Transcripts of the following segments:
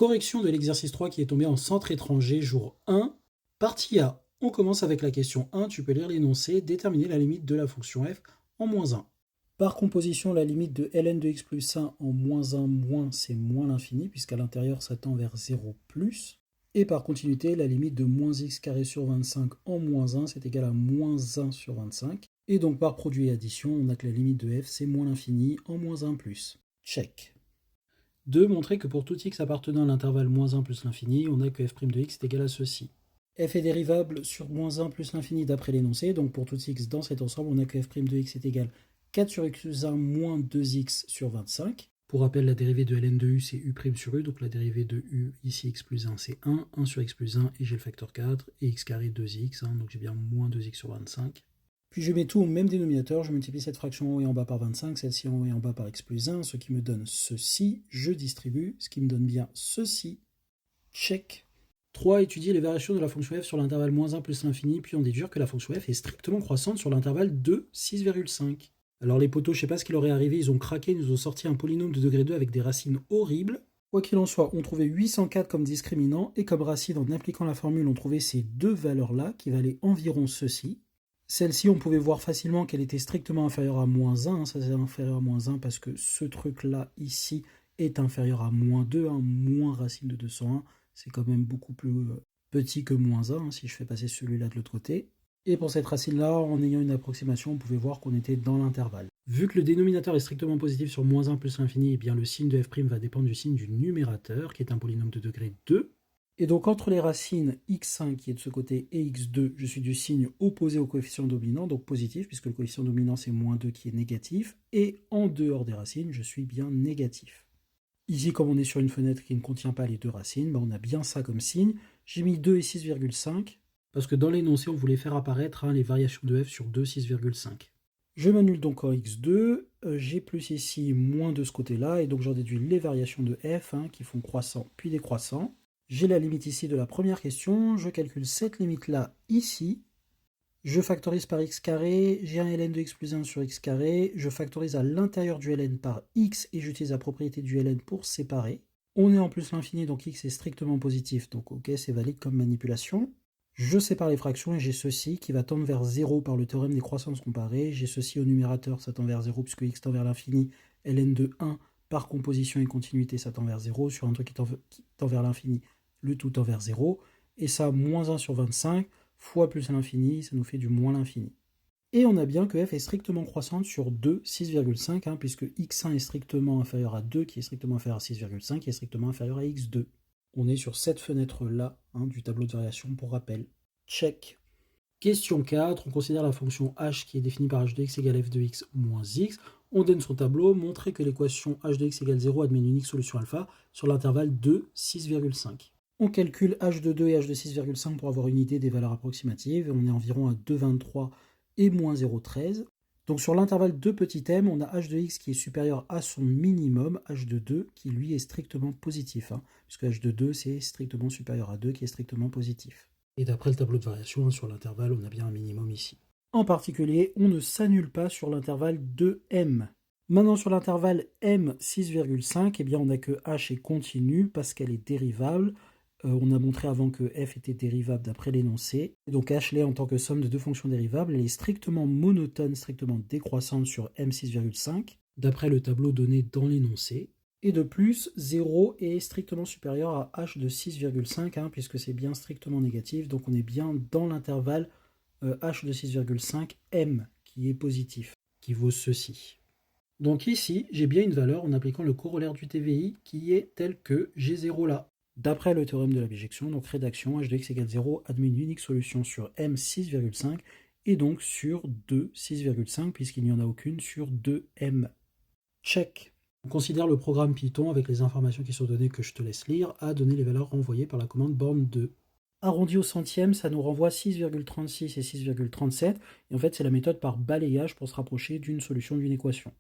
Correction de l'exercice 3 qui est tombé en centre étranger, jour 1. Partie A. On commence avec la question 1. Tu peux lire l'énoncé. Déterminer la limite de la fonction f en moins 1. Par composition, la limite de ln de x plus 1 en moins 1 moins, c'est moins l'infini, puisqu'à l'intérieur, ça tend vers 0 plus. Et par continuité, la limite de moins x carré sur 25 en moins 1, c'est égal à moins 1 sur 25. Et donc par produit et addition, on a que la limite de f, c'est moins l'infini en moins 1 plus. Check. 2. Montrer que pour tout x appartenant à l'intervalle moins 1 plus l'infini, on a que f' de x est égal à ceci. F est dérivable sur moins 1 plus l'infini d'après l'énoncé, donc pour tout x dans cet ensemble, on a que f' de x est égal à 4 sur x1 moins 2x sur 25. Pour rappel, la dérivée de ln de u, c'est u' sur u, donc la dérivée de u, ici x plus 1, c'est 1, 1 sur x plus 1, et j'ai le facteur 4, et x carré 2x, donc j'ai bien moins 2x sur 25. Puis je mets tout au même dénominateur, je multiplie cette fraction en haut et en bas par 25, celle-ci en haut et en bas par x plus 1, ce qui me donne ceci, je distribue, ce qui me donne bien ceci. Check. 3. Étudier les variations de la fonction f sur l'intervalle moins 1 plus l'infini, puis en déduire que la fonction f est strictement croissante sur l'intervalle de 6,5. Alors les potos, je sais pas ce qui leur est arrivé, ils ont craqué, ils nous ont sorti un polynôme de degré 2 avec des racines horribles. Quoi qu'il en soit, on trouvait 804 comme discriminant, et comme racine, en appliquant la formule, on trouvait ces deux valeurs-là, qui valaient environ ceci. Celle-ci, on pouvait voir facilement qu'elle était strictement inférieure à moins 1, ça c'est inférieur à moins 1 parce que ce truc-là, ici, est inférieur à moins 2, moins racine de 201, c'est quand même beaucoup plus petit que moins 1, si je fais passer celui-là de l'autre côté. Et pour cette racine-là, en ayant une approximation, on pouvait voir qu'on était dans l'intervalle. Vu que le dénominateur est strictement positif sur moins 1 plus l'infini, eh bien le signe de f' va dépendre du signe du numérateur, qui est un polynôme de degré 2. Et donc entre les racines x1 qui est de ce côté et x2, je suis du signe opposé au coefficient dominant, donc positif, puisque le coefficient dominant c'est moins 2 qui est négatif, et en dehors des racines, je suis bien négatif. Ici, comme on est sur une fenêtre qui ne contient pas les deux racines, on a bien ça comme signe. J'ai mis 2 et 6,5, parce que dans l'énoncé, on voulait faire apparaître les variations de f sur 2, 6,5. Je m'annule donc en x2, j'ai plus ici moins de ce côté-là, et donc j'en déduis les variations de f qui font croissant puis décroissant. J'ai la limite ici de la première question, je calcule cette limite-là ici, je factorise par x carré, j'ai un ln de x plus 1 sur x carré, je factorise à l'intérieur du ln par x et j'utilise la propriété du ln pour séparer. On est en plus l'infini, donc x est strictement positif, donc ok, c'est valide comme manipulation. Je sépare les fractions et j'ai ceci qui va tendre vers 0 par le théorème des croissances comparées. J'ai ceci au numérateur, ça tend vers 0 puisque x tend vers l'infini, ln de 1 par composition et continuité, ça tend vers 0. Sur un truc qui tend vers l'infini, le tout tend vers 0. Et ça, moins 1 sur 25, fois plus l'infini, ça nous fait du moins l'infini. Et on a bien que f est strictement croissante sur 2, 6,5, puisque x1 est strictement inférieur à 2, qui est strictement inférieur à 6,5, qui est strictement inférieur à x2. On est sur cette fenêtre-là du tableau de variation pour rappel. Check. Question 4, on considère la fonction h qui est définie par h de x égale f de x moins x. On donne son tableau, montrer que l'équation h de x égale 0 admet une unique solution alpha sur l'intervalle 2, 6,5. On calcule h de 2 et h de 6,5 pour avoir une idée des valeurs approximatives. On est environ à 2,23 et moins 0,13. Donc sur l'intervalle 2 petit m, on a h de x qui est supérieur à son minimum, h de 2, qui lui est strictement positif, puisque h de 2 c'est strictement supérieur à 2, qui est strictement positif. Et d'après le tableau de variation, sur l'intervalle, on a bien un minimum ici. En particulier, on ne s'annule pas sur l'intervalle 2m. Maintenant sur l'intervalle m 6,5, eh bien on a que h est continu parce qu'elle est dérivable. On a montré avant que f était dérivable d'après l'énoncé. Donc h l'est en tant que somme de deux fonctions dérivables. Elle est strictement monotone, strictement décroissante sur m6,5, d'après le tableau donné dans l'énoncé. Et de plus, 0 est strictement supérieur à h de 6,5, puisque c'est bien strictement négatif. Donc on est bien dans l'intervalle h de 6,5 m, qui est positif, qui vaut ceci. Donc ici, j'ai bien une valeur en appliquant le corollaire du TVI qui est tel que G0 là. D'après le théorème de la bijection, donc rédaction, h de x égale 0 admet une unique solution sur m 6,5 et donc sur 2 6,5 puisqu'il n'y en a aucune sur 2m. Check. On considère le programme Python avec les informations qui sont données que je te laisse lire à donner les valeurs renvoyées par la commande borne 2. Arrondi au centième, ça nous renvoie 6,36 et 6,37 et en fait c'est la méthode par balayage pour se rapprocher d'une solution d'une équation.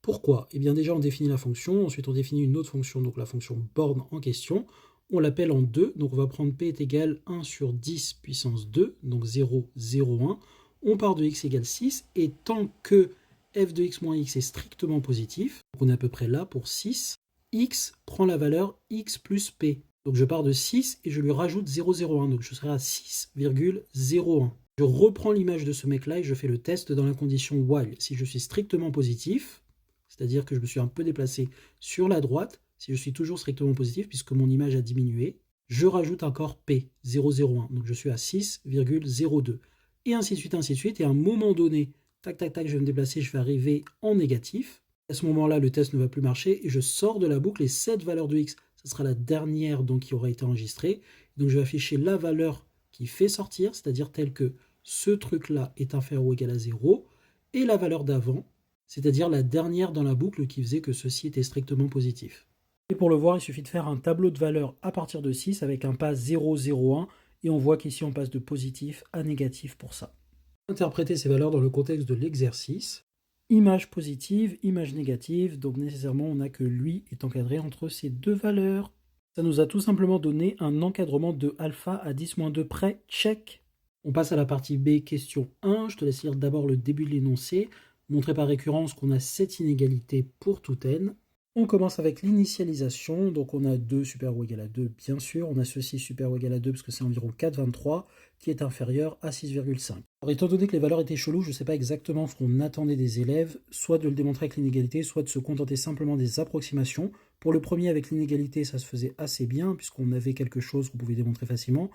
Pourquoi? Eh bien déjà on définit la fonction, ensuite on définit une autre fonction, donc la fonction borne en question. On l'appelle en 2, donc on va prendre p est égal 1 sur 10 puissance 2, donc 0, 0, 1. On part de x égale 6, et tant que f de x moins x est strictement positif, donc on est à peu près là pour 6, x prend la valeur x plus p. Donc je pars de 6 et je lui rajoute 0,01. Donc je serai à 6,01. Je reprends l'image de ce mec-là et je fais le test dans la condition while. Si je suis strictement positif, c'est-à-dire que je me suis un peu déplacé sur la droite, si je suis toujours strictement positif, puisque mon image a diminué, je rajoute encore P, 0,01. Donc je suis à 6,02. Et ainsi de suite, ainsi de suite. Et à un moment donné, tac, tac, tac, je vais me déplacer, je vais arriver en négatif. À ce moment-là, le test ne va plus marcher et je sors de la boucle et cette valeur de X, ce sera la dernière donc, qui aura été enregistrée. Donc je vais afficher la valeur qui fait sortir, c'est-à-dire telle que ce truc-là est inférieur ou égal à 0, et la valeur d'avant, c'est-à-dire la dernière dans la boucle qui faisait que ceci était strictement positif. Et pour le voir, il suffit de faire un tableau de valeurs à partir de 6 avec un pas 0, 0, 1, et on voit qu'ici on passe de positif à négatif pour ça. Interpréter ces valeurs dans le contexte de l'exercice. Image positive, image négative, donc nécessairement on a que lui est encadré entre ces deux valeurs. Ça nous a tout simplement donné un encadrement de alpha à 10-2 près, check. On passe à la partie B, question 1. Je te laisse lire d'abord le début de l'énoncé. Montrer par récurrence qu'on a cette inégalité pour tout n. On commence avec l'initialisation, donc on a 2 supérieur ou égal à 2, bien sûr. On a ceci supérieur ou égal à 2 parce que c'est environ 4,23 qui est inférieur à 6,5. Alors étant donné que les valeurs étaient cheloues, je ne sais pas exactement ce qu'on attendait des élèves, soit de le démontrer avec l'inégalité, soit de se contenter simplement des approximations. Pour le premier, avec l'inégalité, ça se faisait assez bien puisqu'on avait quelque chose qu'on pouvait démontrer facilement.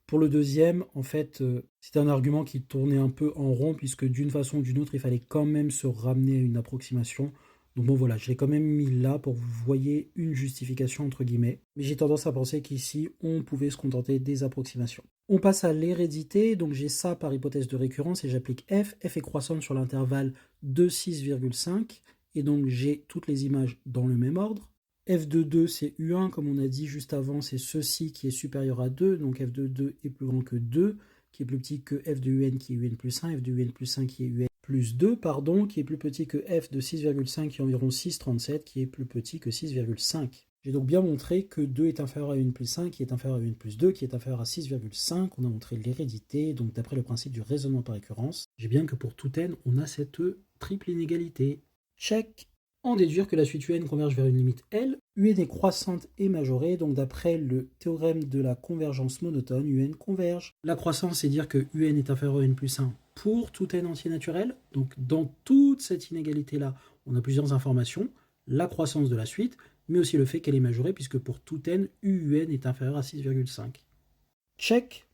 Pour le deuxième, en fait, c'était un argument qui tournait un peu en rond puisque d'une façon ou d'une autre, il fallait quand même se ramener à une approximation. Donc bon voilà, je l'ai quand même mis là pour que vous voyez une justification entre guillemets. Mais j'ai tendance à penser qu'ici, on pouvait se contenter des approximations. On passe à l'hérédité, donc j'ai ça par hypothèse de récurrence et j'applique f. F est croissante sur l'intervalle de 6,5 et donc j'ai toutes les images dans le même ordre. F de 2 c'est U1, comme on a dit juste avant, c'est ceci qui est supérieur à 2, donc F de 2 est plus grand que 2, qui est plus petit que F de UN qui est UN plus 1, F de UN plus 1 qui est UN plus 2, pardon, qui est plus petit que F de 6,5 qui est environ 6,37, qui est plus petit que 6,5. J'ai donc bien montré que 2 est inférieur à UN plus 1, qui est inférieur à UN plus 2, qui est inférieur à 6,5. On a montré l'hérédité, donc d'après le principe du raisonnement par récurrence. J'ai bien que pour tout n, on a cette triple inégalité. Check. En déduire que la suite UN converge vers une limite L. UN est croissante et majorée, donc d'après le théorème de la convergence monotone, UN converge. La croissance, c'est dire que UN est inférieur à UN plus 1 pour tout n entier naturel. Donc dans toute cette inégalité-là, on a plusieurs informations. La croissance de la suite, mais aussi le fait qu'elle est majorée, puisque pour tout n, UUN est inférieur à 6,5. Check.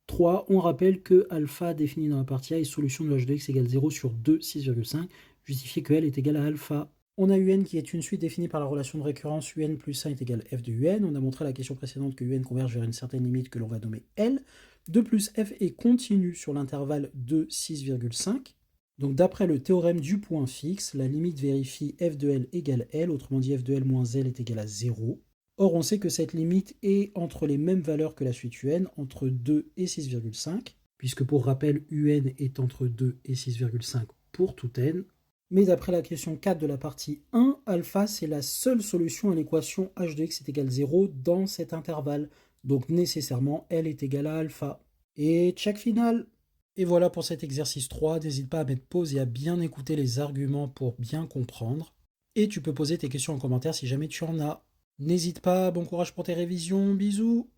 3. On rappelle que alpha défini dans la partie A est solution de h de x égale 0 sur 2, 6,5. Justifier que L est égal à alpha. On a UN qui est une suite définie par la relation de récurrence UN plus 1 est égal à F de UN. On a montré à la question précédente que UN converge vers une certaine limite que l'on va nommer L. De plus, F est continu sur l'intervalle de 6,5. Donc d'après le théorème du point fixe, la limite vérifie F de L égale L, autrement dit F de L moins L est égal à 0. Or on sait que cette limite est entre les mêmes valeurs que la suite UN, entre 2 et 6,5, puisque pour rappel, UN est entre 2 et 6,5 pour tout n. Mais d'après la question 4 de la partie 1, alpha c'est la seule solution à l'équation h de x est égal à 0 dans cet intervalle. Donc nécessairement, L est égal à alpha. Et check final. Et voilà pour cet exercice 3. N'hésite pas à mettre pause et à bien écouter les arguments pour bien comprendre. Et tu peux poser tes questions en commentaire si jamais tu en as. N'hésite pas, bon courage pour tes révisions, bisous.